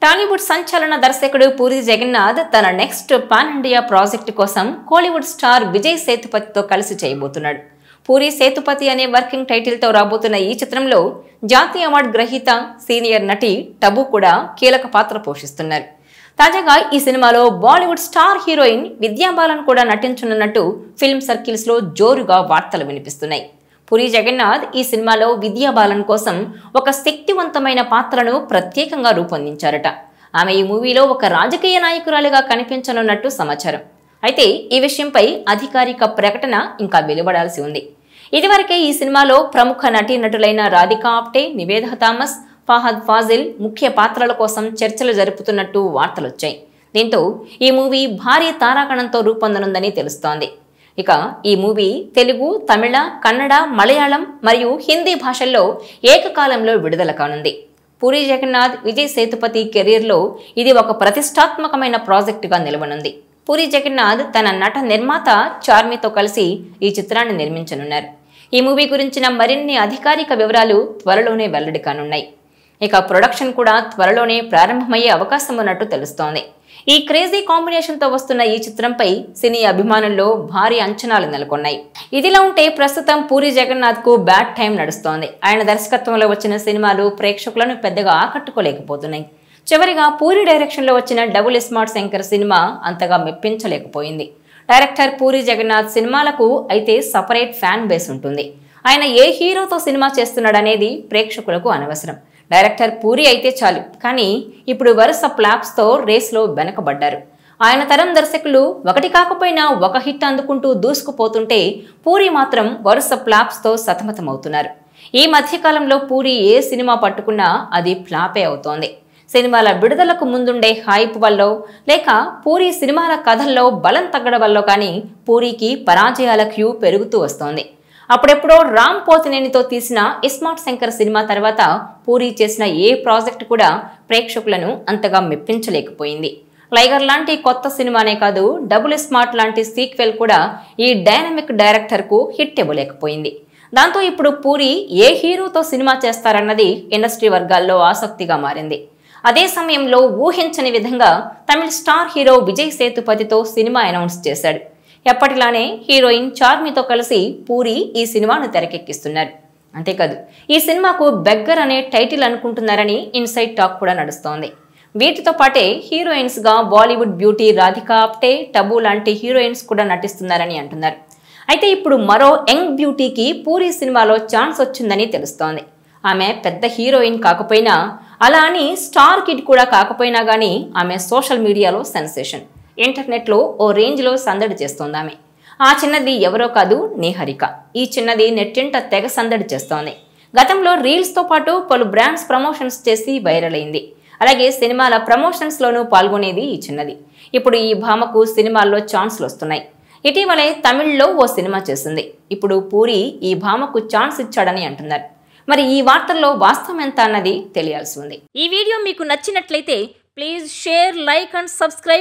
టాలీవుడ్ సంచలన దర్శకుడు పూరి జగన్నాథ్ తన నెక్స్ట్ పాన్ ఇండియా ప్రాజెక్ట్ కోసం కోలీవుడ్ స్టార్ విజయ్ సేతుపతితో కలిసి చేయబోతున్నాడు. పూరి సేతుపతి అనే వర్కింగ్ టైటిల్ తో రాబోతున్న ఈ చిత్రంలో జాతీయ అవార్డు గ్రహీత సీనియర్ నటి టబు కూడా కీలక పాత్ర పోషిస్తున్నారు. తాజాగా ఈ సినిమాలో బాలీవుడ్ స్టార్ హీరోయిన్ విద్యా బాలన్ కూడా నటించనున్నట్టు ఫిల్మ్ సర్కిల్స్ లో జోరుగా వార్తలు వినిపిస్తున్నాయి. పూరి జగన్నాథ్ ఈ సినిమాలో విద్యా బాలన్ కోసం ఒక శక్తివంతమైన పాత్రను ప్రత్యేకంగా రూపొందించారట. ఆమె ఈ మూవీలో ఒక రాజకీయ నాయకురాలిగా కనిపించనున్నట్టు సమాచారం. అయితే ఈ విషయంపై అధికారిక ప్రకటన ఇంకా వెలువడాల్సి ఉంది. ఇదివరకే ఈ సినిమాలో ప్రముఖ నటీనటులైన రాధికా ఆప్టే, నివేదా థామస్, ఫహద్ ఫాజిల్ ముఖ్య పాత్రల కోసం చర్చలు జరుపుతున్నట్టు వార్తలొచ్చాయి. దీంతో ఈ మూవీ భారీ తారాగణంతో రూపొందనుందని తెలుస్తోంది. ఇక ఈ మూవీ తెలుగు, తమిళ, కన్నడ, మలయాళం మరియు హిందీ భాషల్లో ఏకకాలంలో విడుదల కానుంది. పూరి జగన్నాథ్, విజయ్ సేతుపతి కెరీర్లో ఇది ఒక ప్రతిష్టాత్మకమైన ప్రాజెక్టుగా నిలవనుంది. పూరి జగన్నాథ్ తన నట నిర్మాత చార్మితో కలిసి ఈ చిత్రాన్ని నిర్మించనున్నారు. ఈ మూవీ గురించిన మరిన్ని అధికారిక వివరాలు త్వరలోనే వెల్లడి కానున్నాయి. ఇక ప్రొడక్షన్ కూడా త్వరలోనే ప్రారంభమయ్యే అవకాశం ఉన్నట్టు తెలుస్తోంది. ఈ క్రేజీ కాంబినేషన్ తో వస్తున్న ఈ చిత్రంపై సినీ అభిమానుల్లో భారీ అంచనాలు నెలకొన్నాయి. ఇదిలా ఉంటే ప్రస్తుతం పూరి జగన్నాథ్ కు బ్యాడ్ టైం నడుస్తోంది. ఆయన దర్శకత్వంలో వచ్చిన సినిమాలు ప్రేక్షకులను పెద్దగా ఆకట్టుకోలేకపోతున్నాయి. చివరిగా పూరి డైరెక్షన్ లో వచ్చిన డబుల్ స్మార్ట్ శంకర్ సినిమా అంతగా మెప్పించలేకపోయింది. డైరెక్టర్ పూరి జగన్నాథ్ సినిమాలకు అయితే సపరేట్ ఫ్యాన్ బేస్ ఉంటుంది. ఆయన ఏ హీరోతో సినిమా చేస్తున్నాడనేది ప్రేక్షకులకు అనవసరం. డైరెక్టర్ పూరి అయితే చాలు. కానీ ఇప్పుడు వరుస ఫ్లాప్స్ తో రేస్లో వెనకబడ్డారు. ఆయన తరం దర్శకులు ఒకటి కాకపోయినా ఒక హిట్ అందుకుంటూ దూసుకుపోతుంటే పూరి మాత్రం వరుస ఫ్లాప్స్ తో సతమతమవుతున్నారు. ఈ మధ్యకాలంలో పూరి ఏ సినిమా పట్టుకున్నా అది ఫ్లాపే అవుతోంది. సినిమాల విడుదలకు ముందుండే హైప్ వల్ల లేక పూరి సినిమాల కథల్లో బలం తగ్గడం వల్ల కానీ పూరికి పరాజయాల క్యూ పెరుగుతూ వస్తోంది. అప్పుడెప్పుడో రామ్ పోతినేనితో తీసిన స్మార్ట్ శంకర్ సినిమా తర్వాత పూరి చేసిన ఏ ప్రాజెక్ట్ కూడా ప్రేక్షకులను అంతగా మెప్పించలేకపోయింది. లైగర్ లాంటి కొత్త సినిమానే కాదు, డబుల్ స్మార్ట్ లాంటి సీక్వెల్ కూడా ఈ డైనమిక్ డైరెక్టర్ కు హిట్ ఇవ్వలేకపోయింది. దాంతో ఇప్పుడు పూరి ఏ హీరోతో సినిమా చేస్తారన్నది ఇండస్ట్రీ వర్గాల్లో ఆసక్తిగా మారింది. అదే సమయంలో ఊహించని విధంగా తమిళ స్టార్ హీరో విజయ్ సేతుపతితో సినిమా అనౌన్స్ చేశాడు. ఎప్పటిలానే హీరోయిన్ చార్మితో కలిసి పూరి ఈ సినిమాను తెరకెక్కిస్తున్నారు. అంతేకాదు ఈ సినిమాకు బెగ్గర్ అనే టైటిల్ అనుకుంటున్నారని ఇన్సైడ్ టాక్ కూడా నడుస్తోంది. వీటితో పాటే హీరోయిన్స్ గా బాలీవుడ్ బ్యూటీ రాధికా ఆప్టే, టబు లాంటి హీరోయిన్స్ కూడా నటిస్తున్నారని అంటున్నారు. అయితే ఇప్పుడు మరో యంగ్ బ్యూటీకి పూరి సినిమాలో ఛాన్స్ వచ్చిందని తెలుస్తోంది. ఆమె పెద్ద హీరోయిన్ కాకపోయినా, అలా అని స్టార్ కిడ్ కూడా కాకపోయినా గానీ ఆమె సోషల్ మీడియాలో సెన్సేషన్. ఇంటర్నెట్ లో ఓ రేంజ్ లో సందడి చేస్తోంది ఆమె. ఆ చిన్నది ఎవరో కాదు, నిహారిక. ఈ చిన్నది నెట్టింట తెగ సందడి చేస్తోంది. గతంలో రీల్స్ తో పాటు పలు బ్రాండ్స్ ప్రమోషన్స్ చేసి వైరల్ అయింది. అలాగే సినిమాల ప్రమోషన్స్ లోనూ పాల్గొనేది ఈ చిన్నది. ఇప్పుడు ఈ భామకు సినిమాల్లో ఛాన్స్లు వస్తున్నాయి. ఇటీవలే తమిళ్లో ఓ సినిమా చేసింది. ఇప్పుడు పూరి ఈ భామకు ఛాన్స్ ఇచ్చాడని అంటున్నారు. మరి ఈ వార్తల్లో వాస్తవం ఎంత అన్నది తెలియాల్సి ఉంది. ఈ వీడియో మీకు నచ్చినట్లయితే please share, like and subscribe.